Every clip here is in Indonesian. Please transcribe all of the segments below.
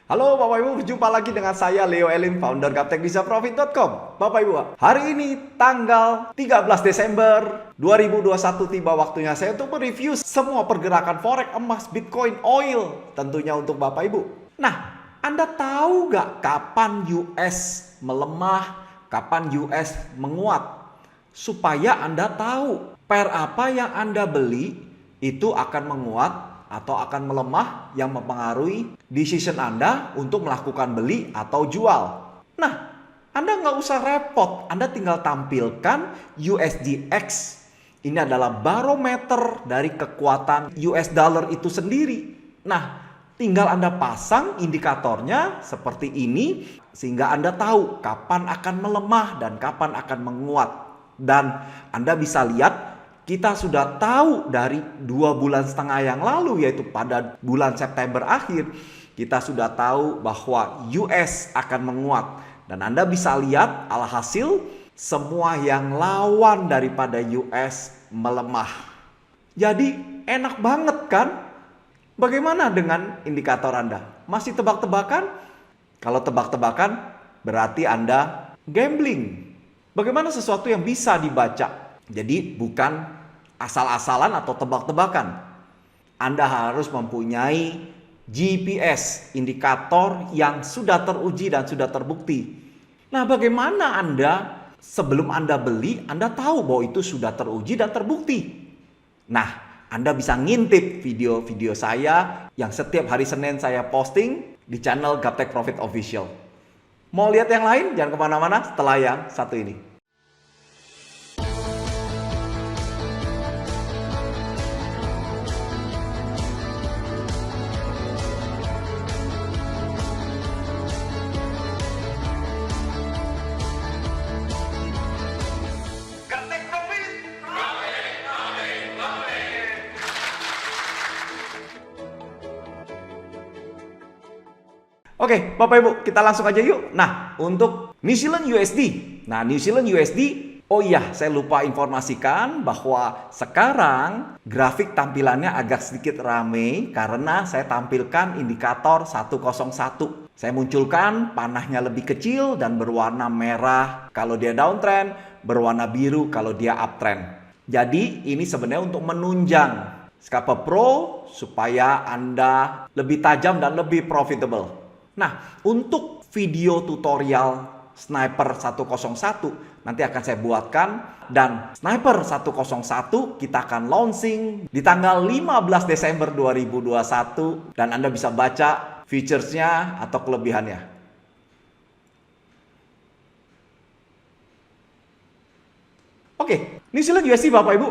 Halo Bapak Ibu, berjumpa lagi dengan saya Leo Elim, founder gaptekbisaprofit.com. Bapak Ibu, hari ini tanggal 13 Desember 2021 tiba waktunya saya untuk mereview semua pergerakan forex, emas, bitcoin, oil, tentunya untuk Bapak Ibu. Nah, Anda tahu gak kapan US melemah, kapan US menguat? Supaya Anda tahu pair apa yang Anda beli itu akan menguat atau akan melemah yang mempengaruhi decision Anda untuk melakukan beli atau jual. Nah, Anda nggak usah repot. Anda tinggal tampilkan USDX. Ini adalah barometer dari kekuatan US dollar itu sendiri. Nah, tinggal Anda pasang indikatornya seperti ini sehingga Anda tahu kapan akan melemah dan kapan akan menguat. Dan Anda bisa lihat kita sudah tahu dari 2,5 bulan yang lalu, yaitu pada bulan September akhir, kita sudah tahu bahwa US akan menguat. Dan Anda bisa lihat alhasil semua yang lawan daripada US melemah. Jadi enak banget kan? Bagaimana dengan indikator Anda? Masih tebak-tebakan? Kalau tebak-tebakan berarti Anda gambling. Bagaimana sesuatu yang bisa dibaca? Jadi bukan asal-asalan atau tebak-tebakan. Anda harus mempunyai GPS, indikator yang sudah teruji dan sudah terbukti. Nah, bagaimana Anda sebelum Anda beli, Anda tahu bahwa itu sudah teruji dan terbukti? Nah, Anda bisa ngintip video-video saya yang setiap hari Senin saya posting di channel Gaptek Profit Official. Mau lihat yang lain? Jangan kemana-mana setelah yang satu ini. Oke, Bapak Ibu, kita langsung aja yuk. Nah, untuk New Zealand USD. Nah, New Zealand USD, oh iya, saya lupa informasikan bahwa sekarang grafik tampilannya agak sedikit rame karena saya tampilkan indikator 101. Saya munculkan panahnya lebih kecil dan berwarna merah kalau dia downtrend, berwarna biru kalau dia uptrend. Jadi, ini sebenarnya untuk menunjang Scalper Pro supaya Anda lebih tajam dan lebih profitable. Nah, untuk video tutorial Sniper 101 nanti akan saya buatkan, dan Sniper 101 kita akan launching di tanggal 15 Desember 2021 dan Anda bisa baca featuresnya atau kelebihannya. Oke, New Zealand USD Bapak Ibu.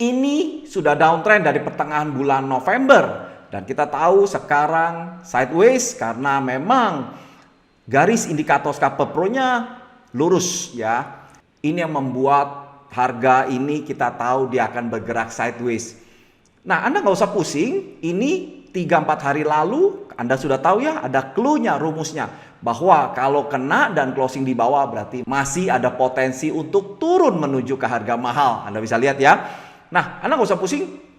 Ini sudah downtrend dari pertengahan bulan November. Dan kita tahu sekarang sideways karena memang garis indikator Scalper Pro-nya lurus ya. Ini yang membuat harga ini kita tahu dia akan bergerak sideways. Nah, Anda nggak usah pusing. Ini 3-4 hari lalu Anda sudah tahu ya, ada clue-nya, rumusnya. Bahwa kalau kena dan closing di bawah berarti masih ada potensi untuk turun menuju ke harga mahal. Anda bisa lihat ya. Nah, Anda nggak usah pusing.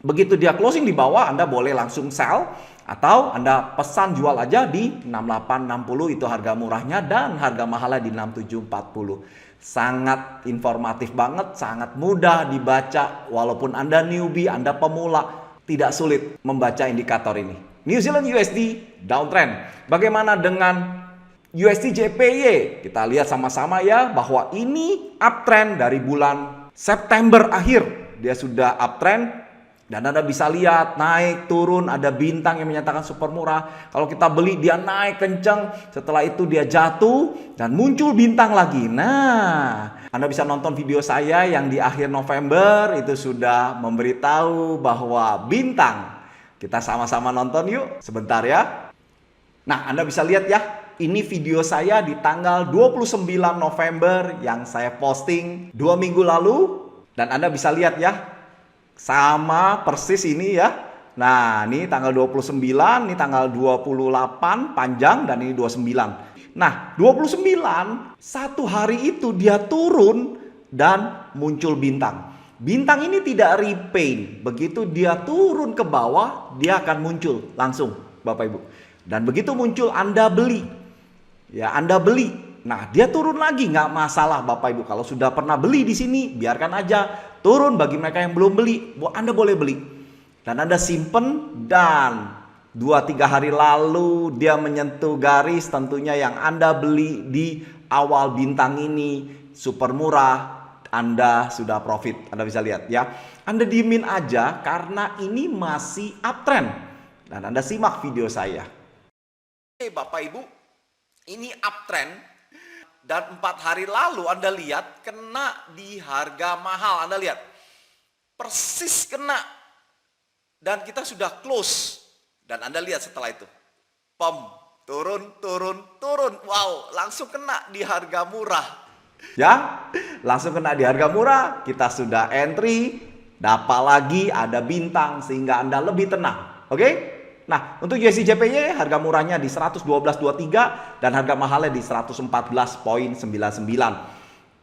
Begitu dia closing di bawah, Anda boleh langsung sell atau Anda pesan jual aja di 6860, itu harga murahnya, dan harga mahalnya di 6740. Sangat informatif banget, sangat mudah dibaca walaupun Anda newbie, Anda pemula, tidak sulit membaca indikator ini. New Zealand USD downtrend. Bagaimana dengan USD JPY? Kita lihat sama-sama ya bahwa ini uptrend dari bulan September akhir. Dia sudah uptrend. Dan Anda bisa lihat naik turun, ada bintang yang menyatakan super murah. Kalau kita beli dia naik kenceng, setelah itu dia jatuh dan muncul bintang lagi. Nah, Anda bisa nonton video saya yang di akhir November itu sudah memberitahu bahwa bintang. Kita sama-sama nonton yuk sebentar ya. Nah, Anda bisa lihat ya, ini video saya di tanggal 29 November yang saya posting 2 minggu lalu. Dan Anda bisa lihat ya, sama persis ini ya. Nah, ini tanggal 29, ini tanggal 28 panjang, dan ini 29. Nah, 29 satu hari itu dia turun dan muncul bintang. Bintang ini tidak repaint. Begitu dia turun ke bawah, dia akan muncul langsung, Bapak Ibu. Dan begitu muncul Anda beli, ya Anda beli. Nah, dia turun lagi, nggak masalah Bapak Ibu. Kalau sudah pernah beli di sini, biarkan aja turun. Bagi mereka yang belum beli, Anda boleh beli. Dan Anda simpen, dan 2-3 hari lalu dia menyentuh garis tentunya yang Anda beli di awal bintang ini, super murah. Anda sudah profit. Anda bisa lihat ya. Anda diemin aja karena ini masih uptrend. Dan Anda simak video saya. Bapak Ibu, ini uptrend dan 4 hari lalu Anda lihat kena di harga mahal. Anda lihat persis kena, dan kita sudah close. Dan Anda lihat setelah itu turun. Wow, langsung kena di harga murah. Ya, langsung kena di harga murah. Kita sudah entry, dapat lagi ada bintang sehingga Anda lebih tenang. Oke? Nah, untuk USD JPY harga murahnya di 112.23 dan harga mahalnya di 114.99.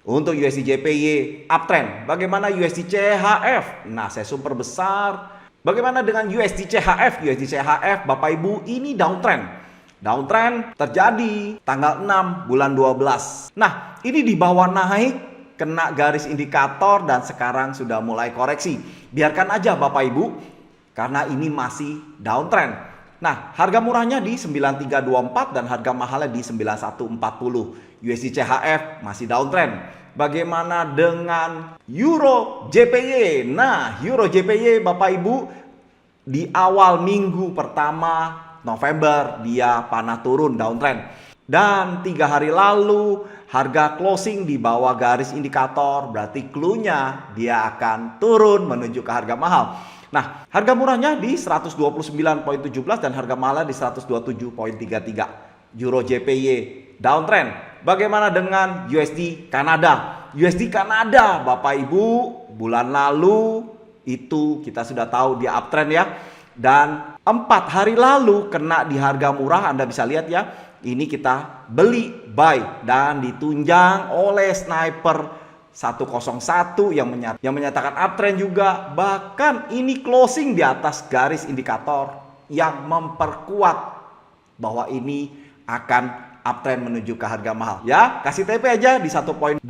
Untuk USD JPY uptrend. Bagaimana USD CHF? Nah, saya super besar. Bagaimana dengan USD CHF? USD CHF Bapak Ibu ini downtrend. Downtrend terjadi tanggal 6 bulan 12. Nah, ini di bawah naik, kena garis indikator dan sekarang sudah mulai koreksi. Biarkan aja Bapak Ibu, karena ini masih downtrend. Nah, harga murahnya di 9324 dan harga mahalnya di 9140. USD CHF masih downtrend. Bagaimana dengan Euro JPY? Nah, Euro JPY Bapak Ibu di awal minggu pertama November dia panah turun, downtrend. Dan 3 hari lalu harga closing di bawah garis indikator, berarti clue-nya dia akan turun menuju ke harga mahal. Nah, harga murahnya di 129.17 dan harga mahalnya di 127.33. Euro JPY downtrend. Bagaimana dengan USD Kanada? USD Kanada Bapak Ibu bulan lalu itu kita sudah tahu dia uptrend ya. Dan 4 hari lalu kena di harga murah. Anda bisa lihat ya. Ini kita beli buy dan ditunjang oleh sniper 101 yang menyatakan uptrend juga. Bahkan ini closing di atas garis indikator yang memperkuat bahwa ini akan uptrend menuju ke harga mahal. Ya, kasih TP aja di 1.2850.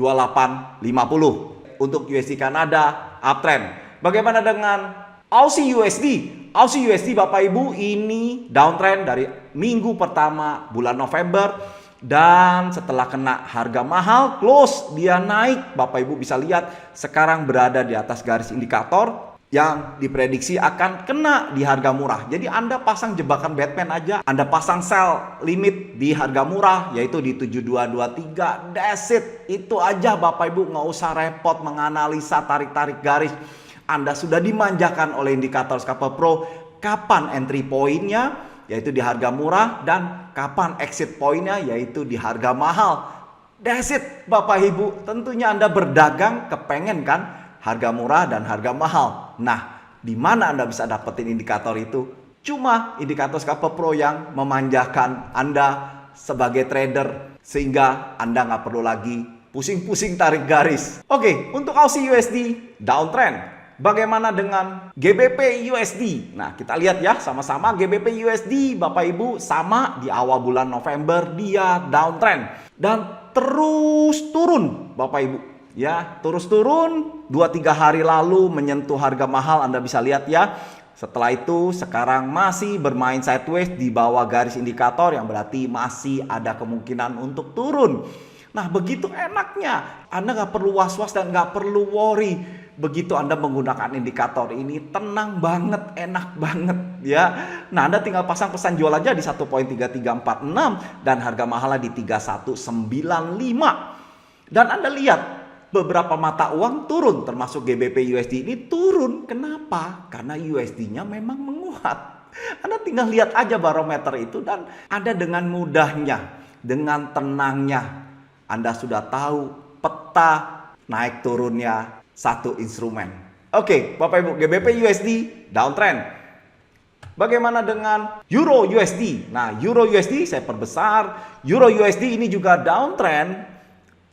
Untuk USD Kanada uptrend. Bagaimana dengan Aussie USD? Aussie USD Bapak Ibu ini downtrend dari minggu pertama bulan November. Dan setelah kena harga mahal, close dia naik. Bapak Ibu bisa lihat sekarang berada di atas garis indikator yang diprediksi akan kena di harga murah. Jadi Anda pasang jebakan Batman aja. Anda pasang sell limit di harga murah yaitu di 7223. That's it. Itu aja Bapak Ibu, nggak usah repot menganalisa tarik-tarik garis. Anda sudah dimanjakan oleh indikator Scalper Pro. Kapan entry pointnya? Yaitu di harga murah, dan kapan exit pointnya yaitu di harga mahal. That's it Bapak Ibu. Tentunya Anda berdagang kepengen kan harga murah dan harga mahal. Nah, di mana Anda bisa dapetin indikator itu? Cuma indikator Scalper Pro yang memanjakan Anda sebagai trader sehingga Anda nggak perlu lagi pusing-pusing tarik garis. Oke, untuk Aussie USD downtrend. Bagaimana dengan GBP USD? Nah, kita lihat ya sama-sama GBP USD Bapak Ibu sama di awal bulan November dia downtrend dan terus turun Bapak Ibu. Ya, terus turun 2-3 hari lalu menyentuh harga mahal, Anda bisa lihat ya. Setelah itu sekarang masih bermain sideways di bawah garis indikator yang berarti masih ada kemungkinan untuk turun. Nah, begitu enaknya. Anda nggak perlu was-was dan nggak perlu worry. Begitu Anda menggunakan indikator ini tenang banget, enak banget ya. Nah, Anda tinggal pasang pesan jual aja di 1.3346 dan harga mahalnya di 3195. Dan Anda lihat beberapa mata uang turun termasuk GBP USD ini turun. Kenapa? Karena USD-nya memang menguat. Anda tinggal lihat aja barometer itu dan Anda dengan mudahnya, dengan tenangnya Anda sudah tahu peta naik turunnya satu instrumen. Oke, Bapak Ibu, GBP USD downtrend. Bagaimana dengan Euro USD? Nah, Euro USD saya perbesar. Euro USD ini juga downtrend.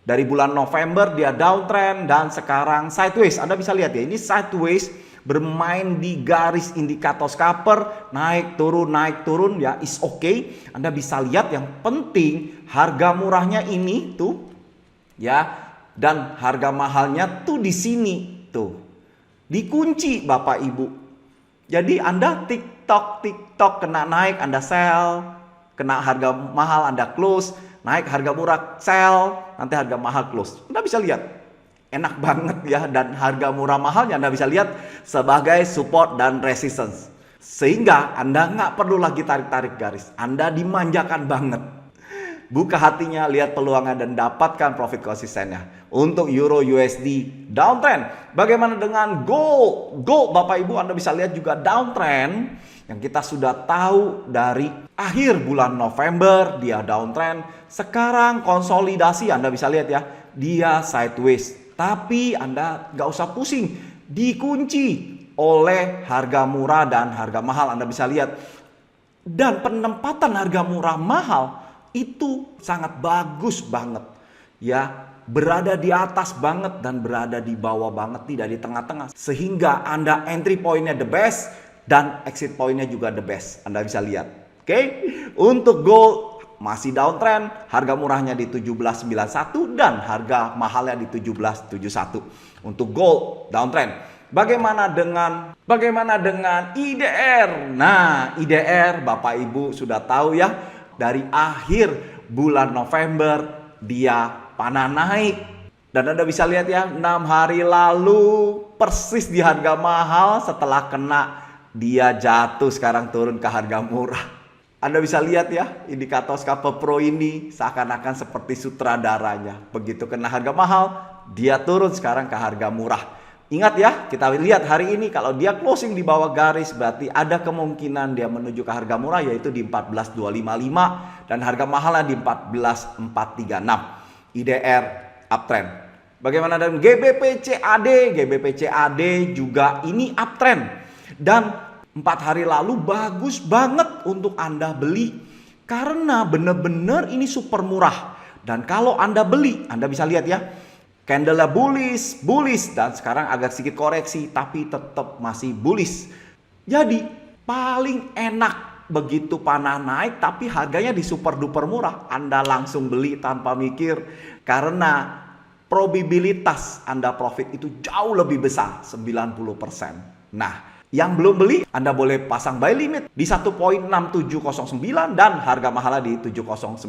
Dari bulan November dia downtrend dan sekarang sideways. Anda bisa lihat ya, ini sideways bermain di garis indikator scalper, naik turun ya, is okay. Anda bisa lihat yang penting harga murahnya ini tuh ya, dan harga mahalnya tuh di sini tuh. Dikunci Bapak Ibu. Jadi Anda TikTok kena naik Anda sell, kena harga mahal Anda close, naik harga murah sell, nanti harga mahal close. Anda bisa lihat, enak banget ya, dan harga murah mahalnya Anda bisa lihat sebagai support dan resistance. Sehingga Anda nggak perlu lagi tarik-tarik garis, Anda dimanjakan banget. Buka hatinya, lihat peluangnya dan dapatkan profit konsistennya. Untuk Euro USD downtrend. Bagaimana dengan gold? Gold Bapak Ibu Anda bisa lihat juga downtrend. Yang kita sudah tahu dari akhir bulan November dia downtrend. Sekarang konsolidasi Anda bisa lihat ya. Dia sideways. Tapi Anda nggak usah pusing. Dikunci oleh harga murah dan harga mahal. Anda bisa lihat. Dan penempatan harga murah mahal itu sangat bagus banget. Ya, berada di atas banget dan berada di bawah banget, tidak di tengah-tengah. Sehingga Anda entry point-nya the best dan exit point-nya juga the best. Anda bisa lihat. Oke. Untuk gold masih downtrend, harga murahnya di 1791 dan harga mahalnya di 1771. Untuk gold downtrend. Bagaimana dengan IDR? Nah, IDR Bapak Ibu sudah tahu ya, dari akhir bulan November dia panah naik. Dan Anda bisa lihat ya, 6 hari lalu persis di harga mahal, setelah kena dia jatuh sekarang turun ke harga murah. Anda bisa lihat ya, indikator scalper pro ini seakan-akan seperti sutradaranya. Begitu kena harga mahal, dia turun sekarang ke harga murah. Ingat ya, kita lihat hari ini kalau dia closing di bawah garis berarti ada kemungkinan dia menuju ke harga murah, yaitu di 14.255 dan harga mahalnya di 14.436. IDR uptrend. Bagaimana dengan GBP CAD? GBP CAD juga ini uptrend. Dan 4 hari lalu bagus banget untuk Anda beli karena benar-benar ini super murah. Dan kalau Anda beli, Anda bisa lihat ya, candle-nya bullish dan sekarang agak sedikit koreksi tapi tetap masih bullish. Jadi paling enak begitu panah naik tapi harganya di super duper murah, Anda langsung beli tanpa mikir karena probabilitas Anda profit itu jauh lebih besar, 90%. Nah, yang belum beli Anda boleh pasang buy limit di 1.6709 dan harga mahalnya di 7095.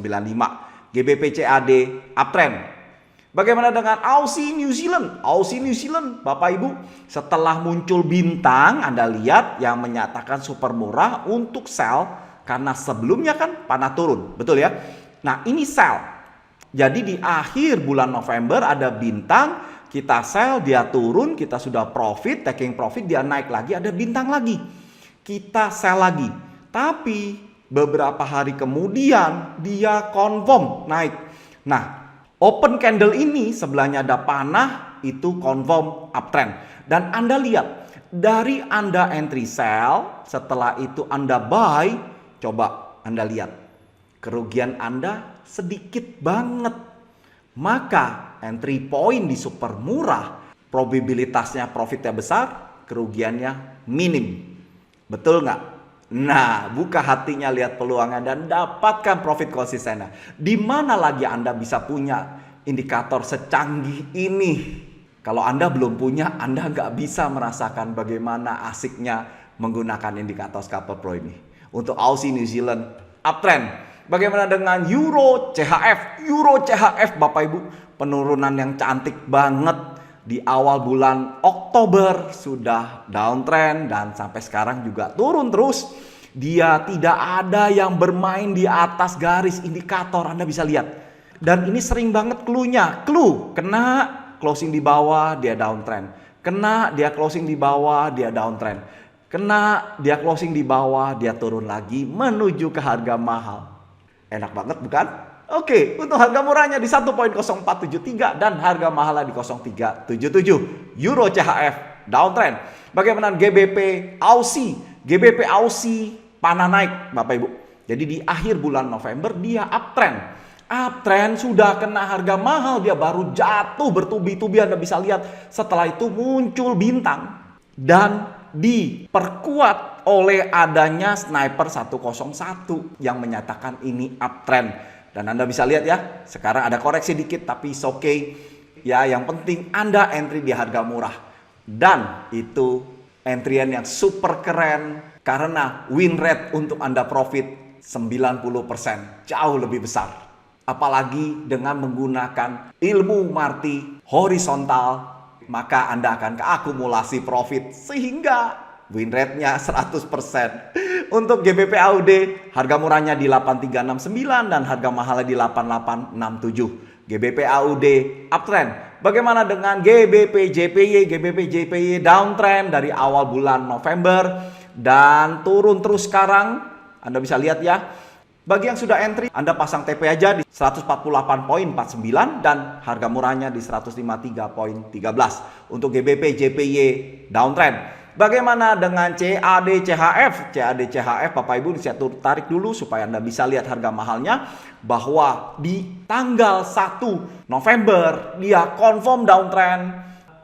GBP CAD uptrend. Bagaimana dengan Aussie New Zealand? Aussie New Zealand Bapak Ibu, setelah muncul bintang Anda lihat yang menyatakan super murah untuk sell karena sebelumnya kan panah turun, betul ya? Nah, ini sell. Jadi di akhir bulan November ada bintang, kita sell, dia turun, kita sudah profit, taking profit, dia naik lagi, ada bintang lagi. Kita sell lagi. Tapi beberapa hari kemudian dia confirm naik. Nah, open candle ini sebelahnya ada panah, itu confirm uptrend. Dan Anda lihat, dari Anda entry sell, setelah itu Anda buy, coba Anda lihat. Kerugian Anda sedikit banget. Maka entry point di super murah, probabilitasnya profitnya besar, kerugiannya minim. Betul nggak? Nah, buka hatinya, lihat peluangnya dan dapatkan profit konsistennya. Di mana lagi Anda bisa punya indikator secanggih ini? Kalau Anda belum punya, Anda nggak bisa merasakan bagaimana asiknya menggunakan indikator scalper pro ini. Untuk Aussie New Zealand uptrend. Bagaimana dengan Euro CHF? Euro CHF Bapak Ibu, penurunan yang cantik banget. Di awal bulan Oktober sudah downtrend dan sampai sekarang juga turun terus. Dia tidak ada yang bermain di atas garis indikator, Anda bisa lihat. Dan ini sering banget clue-nya. Clue, kena closing di bawah dia downtrend. Kena dia closing di bawah dia downtrend. Kena dia closing di bawah dia turun lagi menuju ke harga mahal. Enak banget bukan? Oke, untuk harga murahnya di 1.0473 dan harga mahalnya di 0377. Euro CHF downtrend. Bagaimana GBP Aussie? GBP Aussie panah naik Bapak Ibu. Jadi di akhir bulan November dia uptrend. Uptrend sudah kena harga mahal, dia baru jatuh bertubi-tubi, Anda bisa lihat. Setelah itu muncul bintang. dan diperkuat oleh adanya Sniper 101 yang menyatakan ini uptrend. Dan Anda bisa lihat ya, sekarang ada koreksi dikit tapi it's okay. Ya, yang penting Anda entry di harga murah. Dan itu entryan yang super keren karena win rate untuk Anda profit 90%, jauh lebih besar. Apalagi dengan menggunakan ilmu Marti horizontal, maka Anda akan keakumulasi profit sehingga win rate-nya 100%. Untuk GBP AUD, harga murahnya di 8369 dan harga mahalnya di 8867. GBP AUD uptrend. Bagaimana dengan GBP JPY? GBP JPY downtrend dari awal bulan November dan turun terus sekarang. Anda bisa lihat ya. Bagi yang sudah entry, Anda pasang TP aja di 148.49 dan harga murahnya di 153.13. Untuk GBP JPY downtrend. Bagaimana dengan CAD CHF? CAD CHF Bapak Ibu, saya tarik dulu supaya Anda bisa lihat harga mahalnya. Bahwa di tanggal 1 November dia confirm downtrend.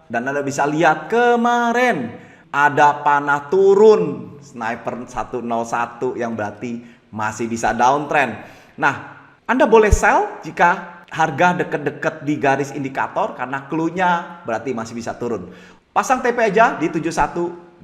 Dan Anda bisa lihat kemarin ada panah turun Sniper 101 yang berarti masih bisa downtrend. Nah, Anda boleh sell jika harga deket-deket di garis indikator karena clue-nya berarti masih bisa turun. Pasang TP aja di 7121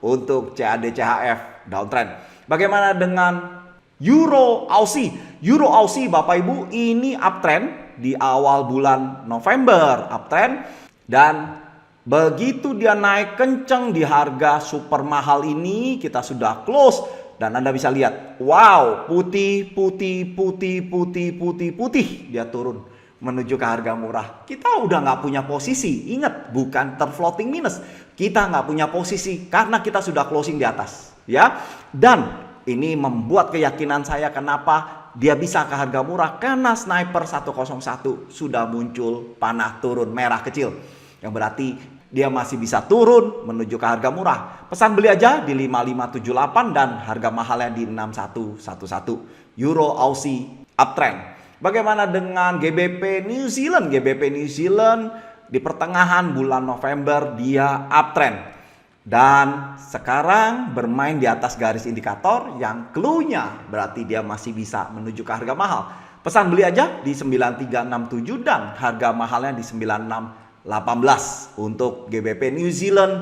untuk CAD CHF downtrend. Bagaimana dengan Euro Aussie? Euro Aussie Bapak Ibu ini uptrend di awal bulan November, uptrend, dan begitu dia naik kenceng di harga super mahal ini kita sudah close. Dan Anda bisa lihat, wow, putih dia turun menuju ke harga murah. Kita udah nggak punya posisi, ingat bukan terfloating minus. Kita nggak punya posisi karena kita sudah closing di atas, ya. Dan ini membuat keyakinan saya kenapa dia bisa ke harga murah karena Sniper 101 sudah muncul panah turun merah kecil, yang berarti dia masih bisa turun menuju ke harga murah. Pesan beli aja di 5578 dan harga mahalnya di 6111. Euro Aussie uptrend. Bagaimana dengan GBP New Zealand? GBP New Zealand di pertengahan bulan November dia uptrend. Dan sekarang bermain di atas garis indikator yang clue-nya berarti dia masih bisa menuju ke harga mahal. Pesan beli aja di 9367 dan harga mahalnya di 9618 untuk GBP New Zealand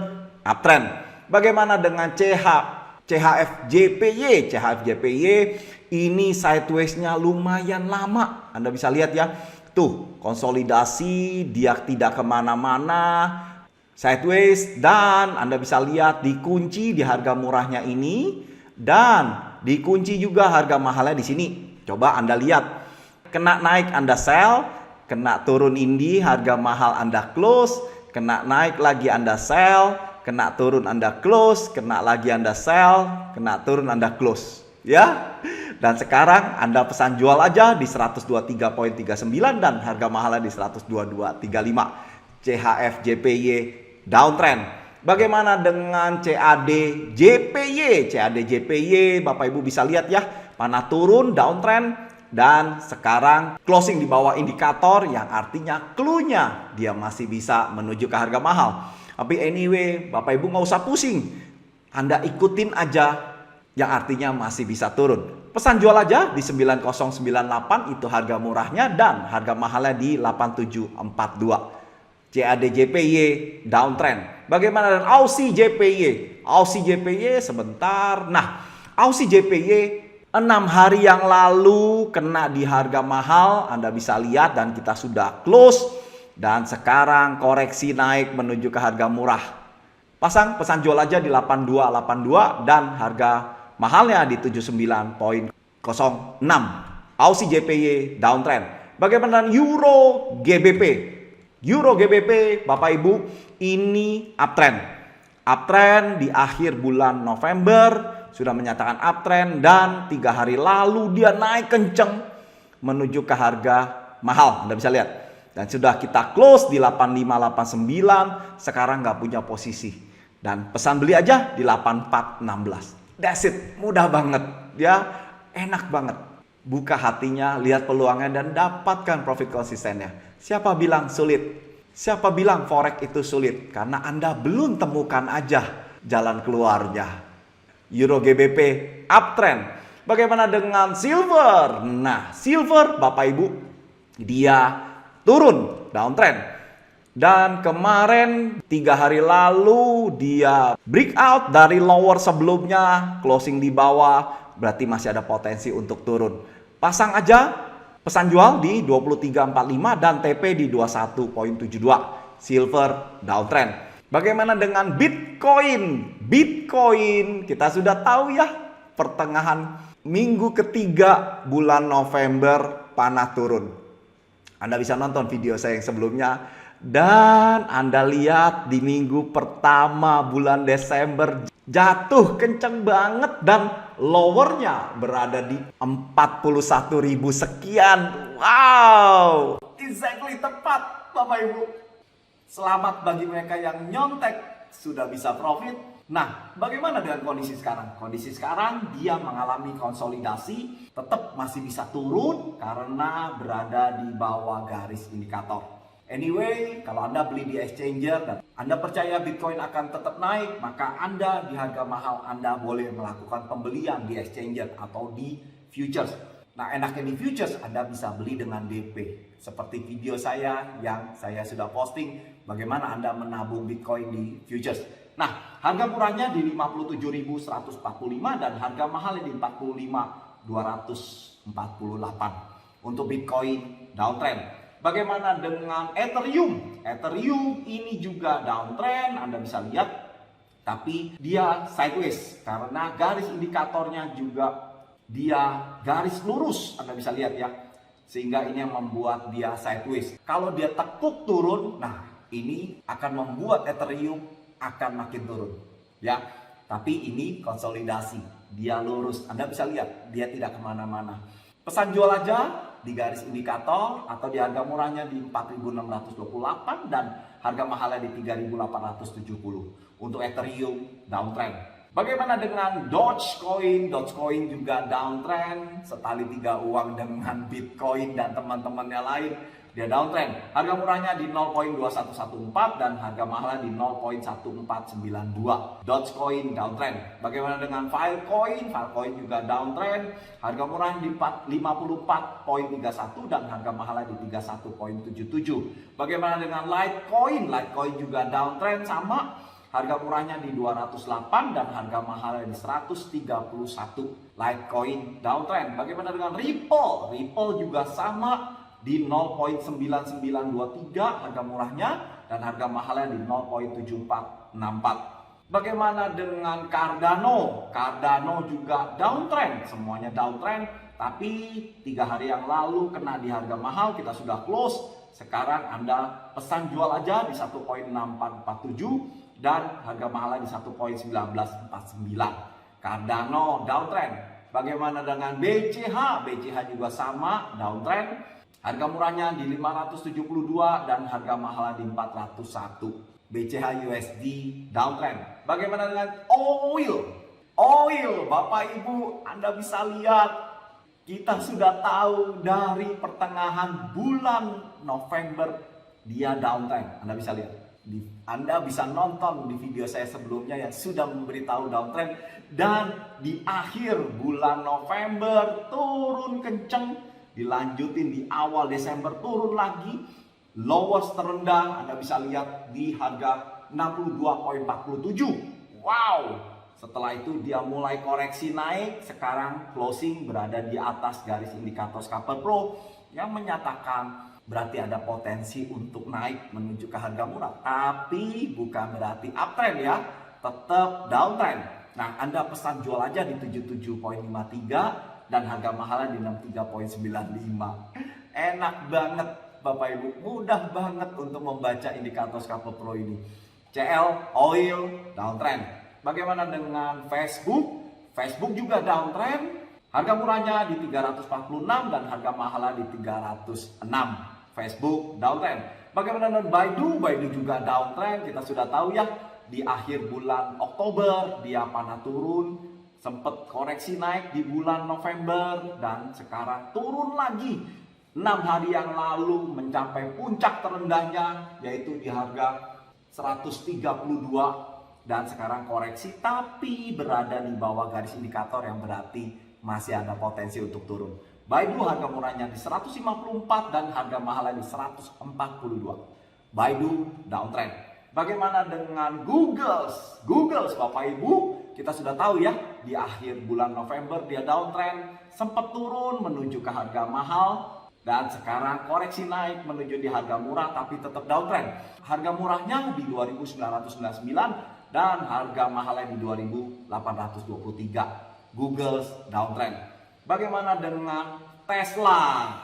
uptrend. Bagaimana dengan CHF JPY? CHF JPY ini sideways-nya lumayan lama. Anda bisa lihat ya. Tuh, konsolidasi, dia tidak kemana-mana. Sideways, dan Anda bisa lihat dikunci di harga murahnya ini. Dan dikunci juga harga mahalnya di sini. Coba Anda lihat. Kena naik Anda sell. Kena turun ini harga mahal Anda close, kena naik lagi Anda sell, kena turun Anda close, kena lagi Anda sell, kena turun Anda close, ya. Dan sekarang Anda pesan jual aja di 123.39 dan harga mahalnya di 122.35. CHF JPY downtrend. Bagaimana dengan CAD JPY? CAD JPY Bapak Ibu bisa lihat ya, panah turun downtrend. Dan sekarang closing di bawah indikator yang artinya clue-nya dia masih bisa menuju ke harga mahal. Tapi anyway, Bapak Ibu nggak usah pusing. Anda ikutin aja yang artinya masih bisa turun. Pesan jual aja di 9098 itu harga murahnya dan harga mahalnya di 8742. CAD JPY downtrend. Bagaimana dengan Aussie JPY? Aussie JPY sebentar. Nah, Aussie JPY 6 hari yang lalu kena di harga mahal, Anda bisa lihat dan kita sudah close. Dan sekarang koreksi naik menuju ke harga murah. Pasang pesan jual aja di 8282 dan harga mahalnya di 79.06. Aussie JPY downtrend. Bagaimana dengan Euro GBP? Euro GBP Bapak Ibu ini uptrend. Uptrend di akhir bulan November. Sudah menyatakan uptrend dan 3 hari lalu dia naik kenceng menuju ke harga mahal. Anda bisa lihat. Dan sudah kita close di 8589. Sekarang nggak punya posisi. Dan pesan beli aja di 8416. That's it. Mudah banget. Ya, enak banget. Buka hatinya, lihat peluangnya dan dapatkan profit konsistennya. Siapa bilang sulit? Siapa bilang forex itu sulit? Karena Anda belum temukan aja jalan keluarnya. Euro GBP uptrend. Bagaimana dengan silver? Nah, silver Bapak Ibu, dia turun downtrend. Dan kemarin 3 hari lalu dia breakout dari lower sebelumnya, closing di bawah, berarti masih ada potensi untuk turun. Pasang aja pesan jual di 23.45 dan TP di 21.72. Silver downtrend. Bagaimana dengan Bitcoin? Bitcoin kita sudah tahu ya, pertengahan minggu ketiga bulan November panah turun. Anda bisa nonton video saya yang sebelumnya. Dan Anda lihat di minggu pertama bulan Desember jatuh kenceng banget dan lowernya berada di 41.000 sekian. Wow, exactly tepat Bapak Ibu. Selamat bagi mereka yang nyontek sudah bisa profit. Nah, bagaimana dengan kondisi sekarang? Kondisi sekarang dia mengalami konsolidasi, tetap masih bisa turun karena berada di bawah garis indikator. Anyway, kalau Anda beli di exchanger dan Anda percaya Bitcoin akan tetap naik, maka Anda di harga mahal Anda boleh melakukan pembelian di exchanger atau di futures. Nah, enaknya di futures Anda bisa beli dengan DP. Seperti video saya yang saya sudah posting bagaimana Anda menabung Bitcoin di futures. Nah, harga murahnya di 57.145 dan harga mahalnya di 45.248 untuk Bitcoin downtrend. Bagaimana dengan Ethereum? Ethereum ini juga downtrend, Anda bisa lihat. Tapi dia sideways karena garis indikatornya juga dia garis lurus, Anda bisa lihat ya. Sehingga ini yang membuat dia sideways. Kalau dia tekuk turun, nah ini akan membuat Ethereum akan makin turun. Ya, tapi ini konsolidasi, dia lurus. Anda bisa lihat, dia tidak kemana-mana. Pesan jual aja di garis indikator atau di harga murahnya di 4.628 dan harga mahalnya di 3.870 untuk Ethereum downtrend. Bagaimana dengan Dogecoin? Dogecoin juga downtrend, setali 3 uang dengan Bitcoin dan teman-temannya lain. Dia downtrend. Harga murahnya di 0.2114 dan harga mahalnya di 0.1492. Dogecoin downtrend. Bagaimana dengan Filecoin? Filecoin juga downtrend. Harga murahnya di 54.31 dan harga mahalnya di 31.77. Bagaimana dengan Litecoin? Litecoin juga downtrend sama. Harga murahnya di 208 dan harga mahalnya di 131. Litecoin downtrend. Bagaimana dengan Ripple? Ripple juga sama di 0.9923 harga murahnya dan harga mahalnya di 0.7464. Bagaimana dengan Cardano? Cardano juga downtrend, semuanya downtrend, tapi 3 hari yang lalu kena di harga mahal, kita sudah close. Sekarang Anda pesan jual aja di 1.6447 dan harga mahalnya di 1.1949. Cardano downtrend. Bagaimana dengan BCH? BCH juga sama downtrend. Harga murahnya di 572 dan harga mahalnya di 401. BCH USD downtrend. Bagaimana dengan oil? Oil, Bapak Ibu, Anda bisa lihat. Kita sudah tahu dari pertengahan bulan November dia downtrend. Anda bisa lihat. Anda bisa nonton di video saya sebelumnya yang sudah memberitahu downtrend. Dan di akhir bulan November turun kenceng. Dilanjutin di awal Desember turun lagi. Lowest terendah Anda bisa lihat di harga 62.47. Wow. Setelah itu dia mulai koreksi naik. Sekarang closing berada di atas garis indikator Scalper Pro yang menyatakan berarti ada potensi untuk naik menuju ke harga murah. Tapi bukan berarti uptrend ya. Tetap downtrend. Nah, Anda pesan jual aja di 77.53 dan harga mahalnya di 63.95. Enak banget Bapak Ibu, mudah banget untuk membaca indikator Scalper Pro ini. CL, oil, downtrend. Bagaimana dengan Facebook? Facebook juga downtrend. Harga murahnya di 346 dan harga mahalnya di 306. Facebook downtrend. Bagaimana dengan Baidu? Baidu juga downtrend. Kita sudah tahu ya, di akhir bulan Oktober dia panah turun. Sempat koreksi naik di bulan November dan sekarang turun lagi. hari yang lalu mencapai puncak terendahnya yaitu di harga 132 dan sekarang koreksi tapi berada di bawah garis indikator yang berarti masih ada potensi untuk turun. Baidu harga murahnya di 154 dan harga mahalnya di 142. Baidu downtrend. Bagaimana dengan Google? Bapak Ibu, kita sudah tahu ya, di akhir bulan November dia downtrend, sempat turun menuju ke harga mahal, dan sekarang koreksi naik menuju di harga murah tapi tetap downtrend. Harga murahnya di 2.999 dan harga mahalnya di 2.823. Google downtrend. Bagaimana dengan Tesla?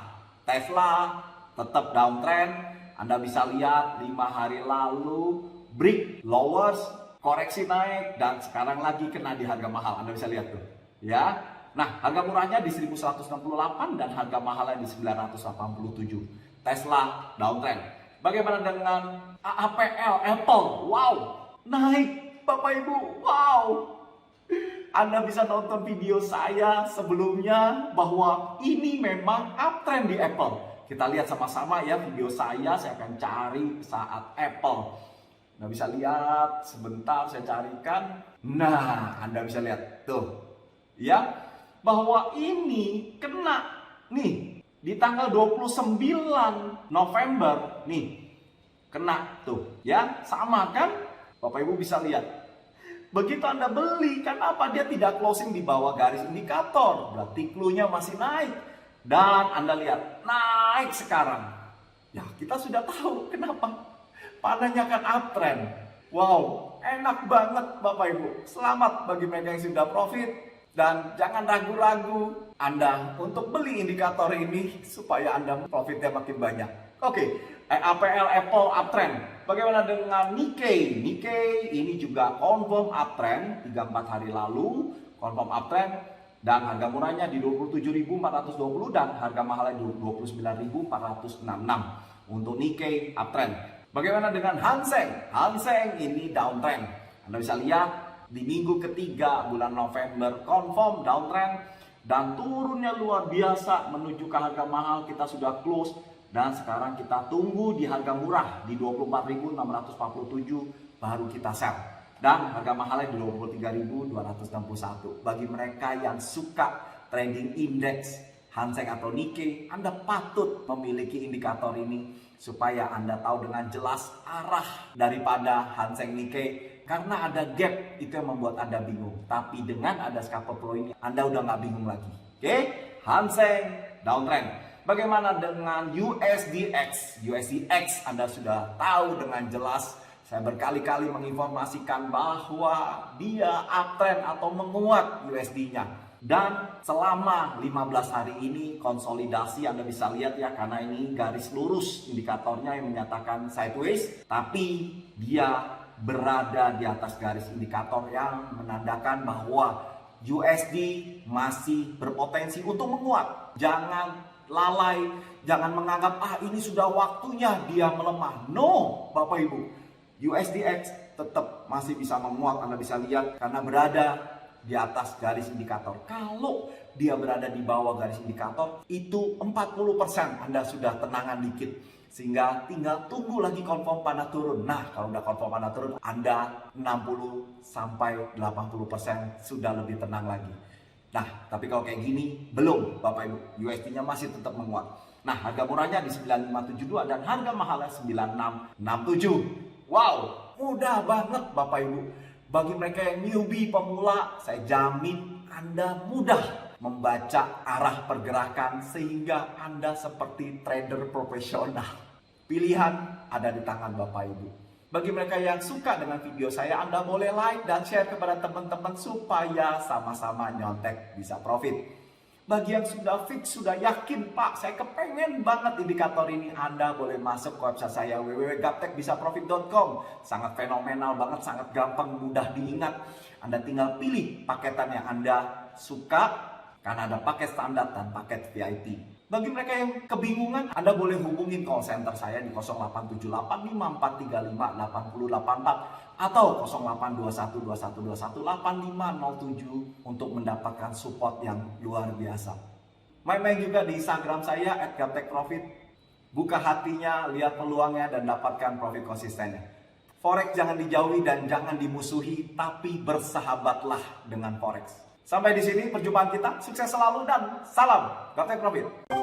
Tesla tetap downtrend. Anda bisa lihat 5 hari lalu break lowers, koreksi naik dan sekarang lagi kena di harga mahal. Anda bisa lihat tuh, ya. Nah, harga murahnya di 1.168 dan harga mahalnya di 987. Tesla downtrend. Bagaimana dengan AAPL Apple? Wow, naik Bapak Ibu. Wow. Anda bisa nonton video saya sebelumnya bahwa ini memang uptrend di Apple. Kita lihat sama-sama ya video saya akan cari saat Apple. Anda bisa lihat, sebentar saya carikan. Nah, Anda bisa lihat tuh. Ya, bahwa ini kena nih di tanggal 29 November nih. Kena tuh, ya. Sama kan? Bapak Ibu bisa lihat. Begitu Anda beli, kenapa dia tidak closing di bawah garis indikator? Berarti clue-nya masih naik. Dan Anda lihat, naik sekarang. Ya, kita sudah tahu kenapa. Panahnya kan uptrend. Wow, enak banget Bapak Ibu. Selamat bagi mereka yang sudah profit. Dan jangan ragu-ragu Anda untuk beli indikator ini supaya Anda profitnya makin banyak. Oke, APL Apple uptrend. Bagaimana dengan Nikkei? Nikkei ini juga confirm uptrend 3-4 hari lalu. Confirm uptrend. Dan harga murahnya di 27.420 dan harga mahalnya di 29.466 untuk Nikkei uptrend. Bagaimana dengan Hang Seng? Hang Seng ini downtrend. Anda bisa lihat di minggu ketiga bulan November confirm downtrend dan turunnya luar biasa menuju ke harga mahal. Kita sudah close dan sekarang kita tunggu di harga murah di 24.647 baru kita sell. Dan harga mahalnya di 23.261. Bagi mereka yang suka trading indeks Hang Seng atau Nikkei, Anda patut memiliki indikator ini supaya Anda tahu dengan jelas arah daripada Hang Seng Nikkei. Karena ada gap itu yang membuat Anda bingung. Tapi dengan ada scalper pro ini, Anda udah nggak bingung lagi. Oke, Hang Seng downtrend. Bagaimana dengan USDX? USDX Anda sudah tahu dengan jelas. Saya berkali-kali menginformasikan bahwa dia uptrend atau menguat USD-nya. Dan selama 15 hari ini konsolidasi Anda bisa lihat ya, karena ini garis lurus indikatornya yang menyatakan sideways. Tapi dia berada di atas garis indikator yang menandakan bahwa USD masih berpotensi untuk menguat. Jangan lalai, jangan menganggap ini sudah waktunya dia melemah. No, Bapak Ibu. USDX tetap masih bisa menguat, Anda bisa lihat karena berada di atas garis indikator. Kalau dia berada di bawah garis indikator, itu 40% Anda sudah tenangan dikit. Sehingga tinggal tunggu lagi confirm panah turun. Nah, kalau udah confirm panah turun, Anda 60-80% sudah lebih tenang lagi. Nah, tapi kalau kayak gini, belum Bapak Ibu. USD-nya masih tetap menguat. Nah, harga murahnya di 9572 dan harga mahalnya 9667. Wow, mudah banget Bapak Ibu. Bagi mereka yang newbie, pemula, saya jamin Anda mudah membaca arah pergerakan sehingga Anda seperti trader profesional. Pilihan ada di tangan Bapak Ibu. Bagi mereka yang suka dengan video saya, Anda boleh like dan share kepada teman-teman supaya sama-sama nyontek bisa profit. Bagi yang sudah fix, sudah yakin, Pak, saya kepengen banget indikator ini, Anda boleh masuk ke website saya www.gaptekbisaprofit.com. Sangat fenomenal banget, sangat gampang, mudah diingat. Anda tinggal pilih paketan yang Anda suka, karena ada paket standar dan paket VIP. Bagi mereka yang kebingungan, Anda boleh hubungin call center saya di 087854358084 atau 082121218507 untuk mendapatkan support yang luar biasa. Main-main juga di Instagram saya @gaptekprofit. Buka hatinya, lihat peluangnya, dan dapatkan profit konsistennya. Forex jangan dijauhi dan jangan dimusuhi, tapi bersahabatlah dengan Forex. Sampai di sini perjumpaan kita. Sukses selalu dan salam Gaptek Profit.